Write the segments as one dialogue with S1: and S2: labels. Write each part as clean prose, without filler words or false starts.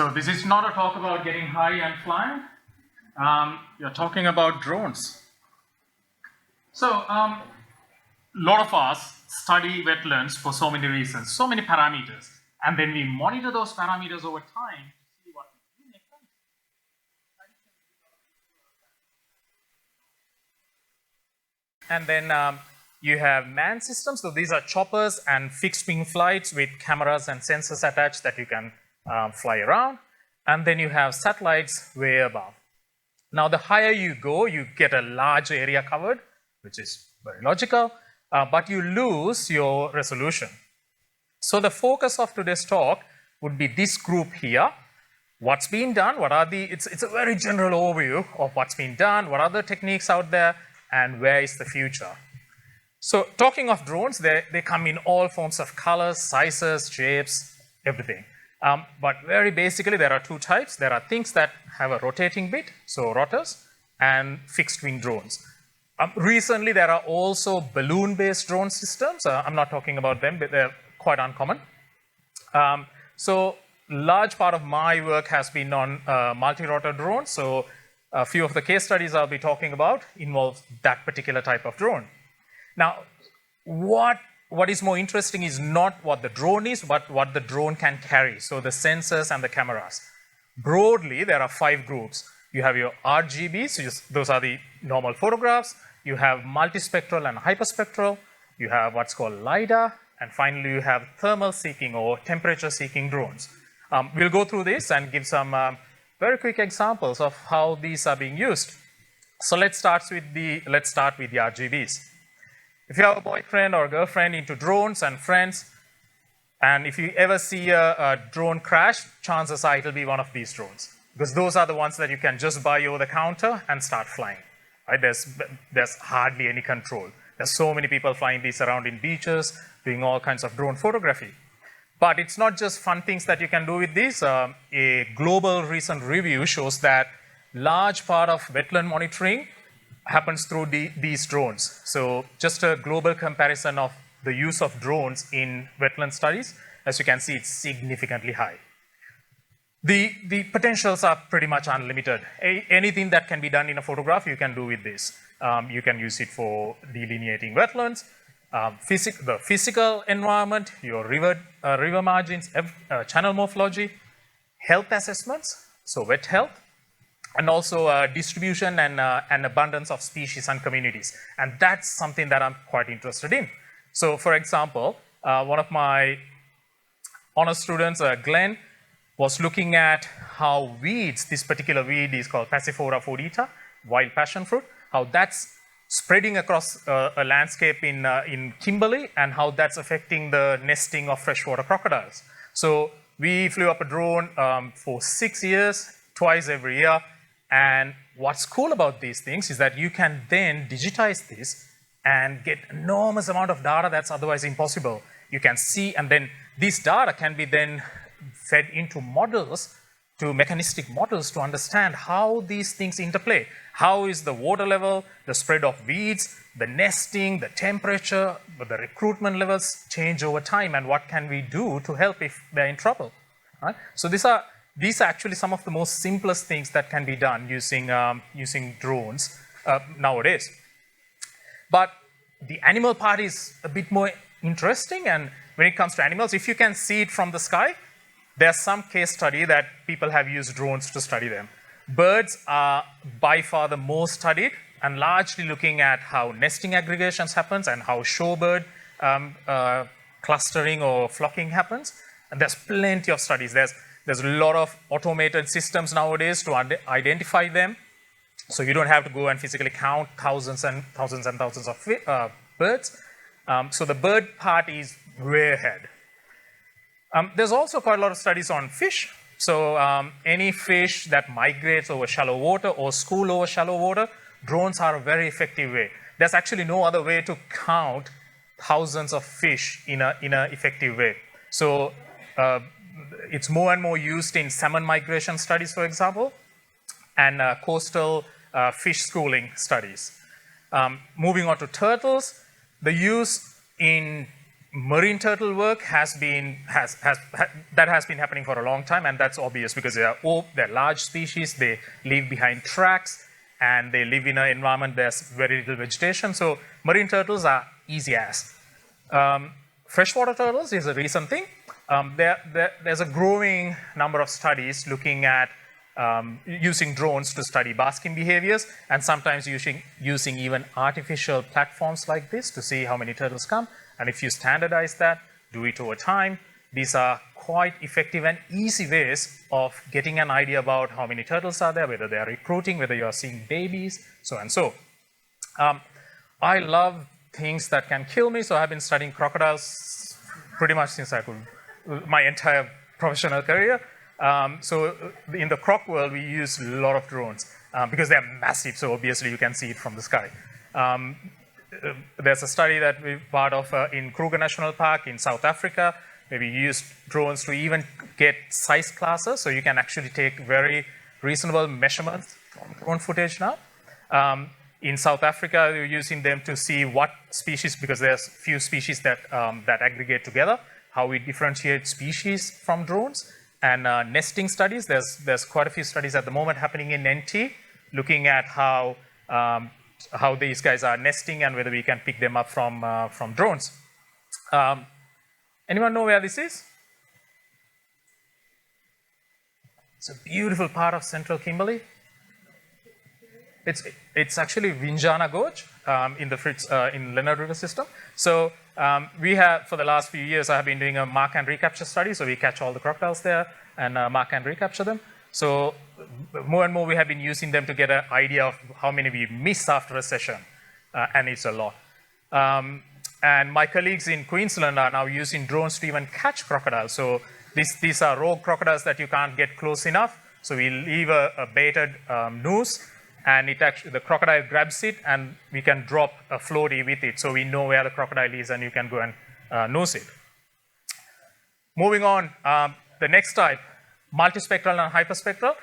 S1: So this is not a talk about getting high and flying. You're talking about drones. So a lot of us study wetlands for so many reasons, so many parameters. And then we monitor those parameters over time to see what we make sense. And then you have manned systems. So these are choppers and fixed wing flights with cameras and sensors attached that you can fly around. And then you have satellites way above. Now, the higher you go, you get a large area covered, which is very logical, but you lose your resolution. So the focus of today's talk would be this group here. What's been done? What are it's a very general overview of what's been done, what are the techniques out there, and where is the future. So talking of drones, they come in all forms of colors, sizes, shapes, everything. But very basically, there are two types. There are things that have a rotating bit, so rotors, and fixed wing drones. Recently, there are also balloon-based drone systems. I'm not talking about them, but they're quite uncommon. So large part of my work has been on multi-rotor drones. So a few of the case studies I'll be talking about involve that particular type of drone. Now, what is more interesting is not what the drone is, but what the drone can carry. So the sensors and the cameras. Broadly, there are 5 groups. You have your RGBs, those are the normal photographs. You have multispectral and hyperspectral. You have what's called LiDAR. And finally, you have thermal seeking or temperature seeking drones. We'll go through this and give some very quick examples of how these are being used. So let's start with the RGBs. If you have a boyfriend or girlfriend into drones and friends, and if you ever see a drone crash, chances are it'll be one of these drones. Because those are the ones that you can just buy over the counter and start flying. Right? There's hardly any control. There's so many people flying these around in beaches, doing all kinds of drone photography. But it's not just fun things that you can do with these. A global recent review shows that large part of wetland monitoring happens through these drones. So just a global comparison of the use of drones in wetland studies, as you can see, it's significantly high. The potentials are pretty much unlimited. Anything that can be done in a photograph, you can do with this. You can use it for delineating wetlands, the physical environment, your river margins, channel morphology, health assessments, so wet health, and also distribution and abundance of species and communities. And that's something that I'm quite interested in. So for example, one of my honor students, Glenn, was looking at how weeds, this particular weed is called Passiflora fodita, wild passion fruit, how that's spreading across a landscape in Kimberley and how that's affecting the nesting of freshwater crocodiles. So we flew up a drone for 6 years, twice every year. And what's cool about these things is that you can then digitize this and get enormous amount of data that's otherwise impossible. You can see, and then this data can be then fed into models, to mechanistic models to understand how these things interplay. How is the water level, the spread of weeds, the nesting, the temperature, the recruitment levels change over time, and what can we do to help if they're in trouble? Right? So these are actually some of the most simplest things that can be done using drones nowadays. But the animal part is a bit more interesting, and when it comes to animals, if you can see it from the sky, there's some case study that people have used drones to study them. Birds are by far the most studied, and largely looking at how nesting aggregations happens and how shorebird clustering or flocking happens. And there's plenty of studies. There's a lot of automated systems nowadays to identify them. So you don't have to go and physically count thousands and thousands and thousands of birds. So the bird part is way ahead. There's also quite a lot of studies on fish. So any fish that migrates over shallow water or school over shallow water, drones are a very effective way. There's actually no other way to count thousands of fish in an effective way. So it's more and more used in salmon migration studies, for example, and coastal fish schooling studies. Moving on to turtles, the use in marine turtle work has been happening for a long time, and that's obvious because they're large species. They leave behind tracks, and they live in an environment there's very little vegetation. So marine turtles are easy as. Freshwater turtles is a recent thing. There's a growing number of studies looking at using drones to study basking behaviors, and sometimes using even artificial platforms like this to see how many turtles come. And if you standardize that, do it over time, these are quite effective and easy ways of getting an idea about how many turtles are there, whether they are recruiting, whether you are seeing babies, so and so. I love things that can kill me, so I've been studying crocodiles pretty much since my entire professional career. So in the croc world, we use a lot of drones because they're massive, so obviously you can see it from the sky. There's a study that we're part of in Kruger National Park in South Africa, where we used drones to even get size classes, so you can actually take very reasonable measurements from drone footage now. In South Africa, we're using them to see what species, because there's few species that, that aggregate together, how we differentiate species from drones. And nesting studies, there's quite a few studies at the moment happening in NT, looking at how these guys are nesting and whether we can pick them up from drones. Anyone know where this is? It's a beautiful part of central Kimberley. It's actually Vinjana Gorge in the in Leonard River system. So we have, for the last few years, I have been doing a mark and recapture study. So we catch all the crocodiles there and mark and recapture them. So more and more we have been using them to get an idea of how many we miss after a session, and it's a lot. And my colleagues in Queensland are now using drones to even catch crocodiles. So these are rogue crocodiles that you can't get close enough. So we leave a baited noose, and the crocodile grabs it, and we can drop a floaty with it, so we know where the crocodile is, and you can go and noose it. Moving on, the next type, multispectral and hyperspectral.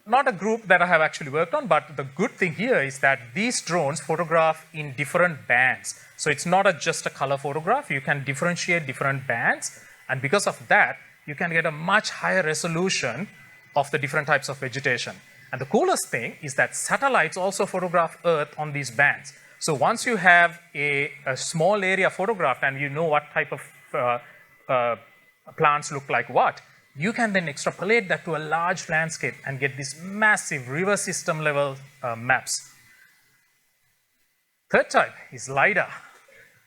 S1: Not a group that I have actually worked on, but the good thing here is that these drones photograph in different bands. So it's not just a color photograph. You can differentiate different bands, and because of that, you can get a much higher resolution of the different types of vegetation. And the coolest thing is that satellites also photograph Earth on these bands. So once you have a small area photographed and you know what type of plants look like what, you can then extrapolate that to a large landscape and get these massive river system level maps. Third type is LiDAR.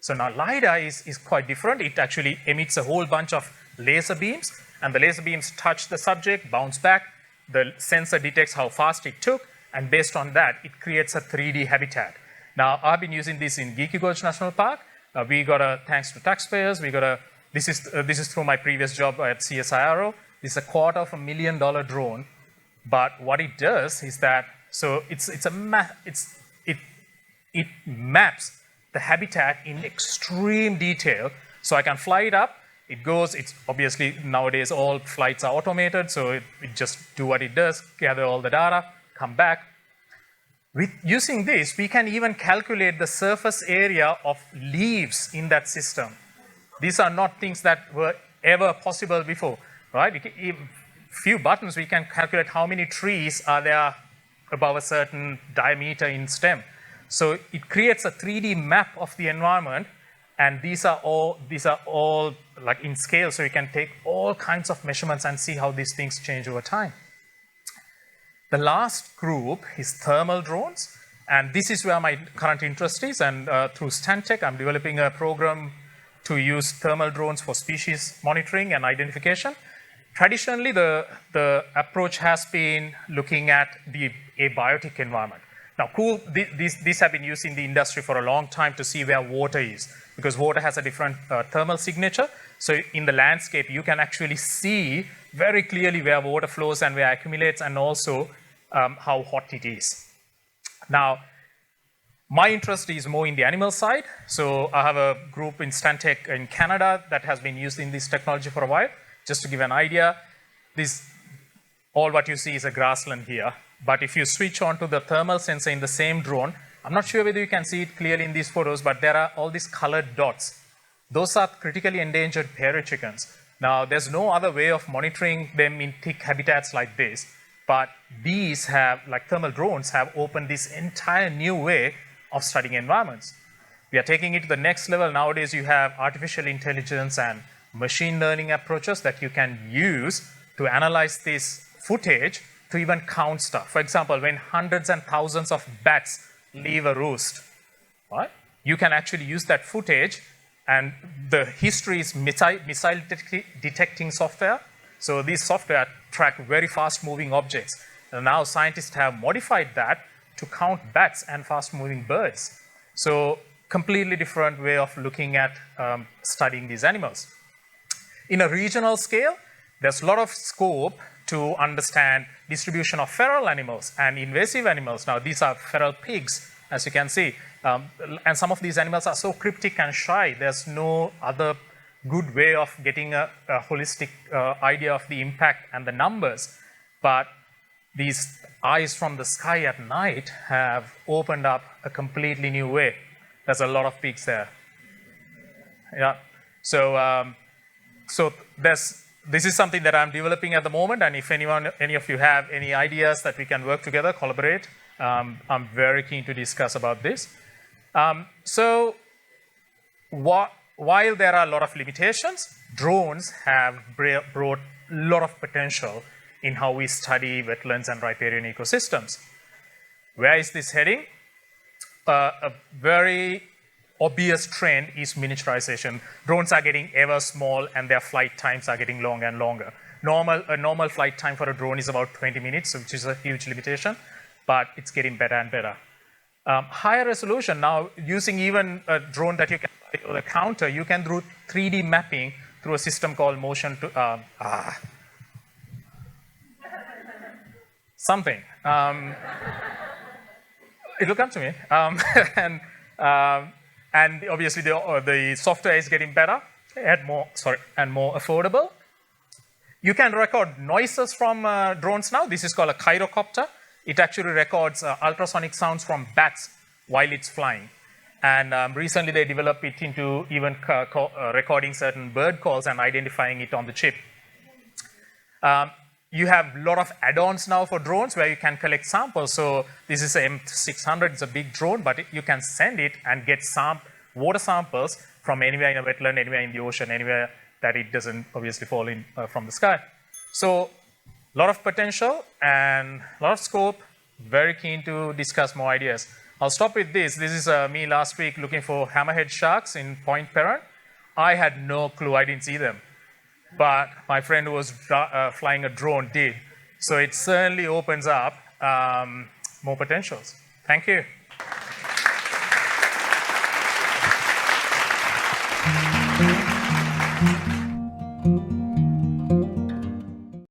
S1: So now LiDAR is quite different. It actually emits a whole bunch of laser beams, and the laser beams touch the subject, bounce back. The sensor detects how fast it took, and based on that, it creates a 3D habitat. Now, I've been using this in Geeky Gorge National Park. We got thanks to taxpayers, this is through my previous job at CSIRO. This is a $250,000 drone, but what it does is that, so it maps the habitat in extreme detail. So I can fly it up. It goes, it's obviously nowadays all flights are automated, so it just do what it does, gather all the data, come back. With using this, we can even calculate the surface area of leaves in that system. These are not things that were ever possible before, right? Few buttons, we can calculate how many trees are there above a certain diameter in stem. So it creates a 3D map of the environment. And these are all like in scale, so you can take all kinds of measurements and see how these things change over time. The last group is thermal drones, and this is where my current interest is. And through Stantec, I'm developing a program to use thermal drones for species monitoring and identification. Traditionally, the approach has been looking at a biotic environment. Now, these have been used in the industry for a long time to see where water is, because water has a different thermal signature. So in the landscape, you can actually see very clearly where water flows and where it accumulates, and also how hot it is. Now, my interest is more in the animal side. So I have a group in Stantec in Canada that has been using this technology for a while. Just to give an idea, all what you see is a grassland here. But if you switch on to the thermal sensor in the same drone, I'm not sure whether you can see it clearly in these photos, but there are all these colored dots. those are critically endangered prairie chickens. Now, there's no other way of monitoring them in thick habitats like this, but these have, like thermal drones, have opened this entire new way of studying environments. We are taking it to the next level. Nowadays, you have artificial intelligence and machine learning approaches that you can use to analyze this footage to even count stuff. For example, when hundreds and thousands of bats leave a roost, right? You can actually use that footage, and the history is missile detecting software. So these software track very fast-moving objects. And now scientists have modified that to count bats and fast-moving birds. So completely different way of looking at studying these animals. In a regional scale, there's a lot of scope to understand distribution of feral animals and invasive animals. Now, these are feral pigs, as you can see. And some of these animals are so cryptic and shy, there's no other good way of getting a holistic idea of the impact and the numbers. But these eyes from the sky at night have opened up a completely new way. There's a lot of pigs there. Yeah. So this is something that I'm developing at the moment, and if any of you have any ideas that we can work together, collaborate, I'm very keen to discuss about this. While there are a lot of limitations, drones have brought a lot of potential in how we study wetlands and riparian ecosystems. Where is this heading? A very obvious trend is miniaturization. Drones are getting ever small, and their flight times are getting longer and longer. A normal flight time for a drone is about 20 minutes, which is a huge limitation, but it's getting better and better. Higher resolution, now using even a drone that you can fly with a counter, you can do 3D mapping through a system called motion to, something. It'll come to me. And obviously the software is getting better and more affordable. You can record noises from drones now. This is called a gyrocopter. It actually records ultrasonic sounds from bats while it's flying. And recently they developed it into even recording certain bird calls and identifying it on the chip. You have a lot of add-ons now for drones where you can collect samples. So this is an M600, it's a big drone, but you can send it and get water samples from anywhere in a wetland, anywhere in the ocean, anywhere that it doesn't obviously fall in from the sky. So a lot of potential and a lot of scope. Very keen to discuss more ideas. I'll stop with this. This is me last week looking for hammerhead sharks in Point Perrin. I had no clue, I didn't see them. But my friend who was flying a drone did. So it certainly opens up more potentials. Thank you.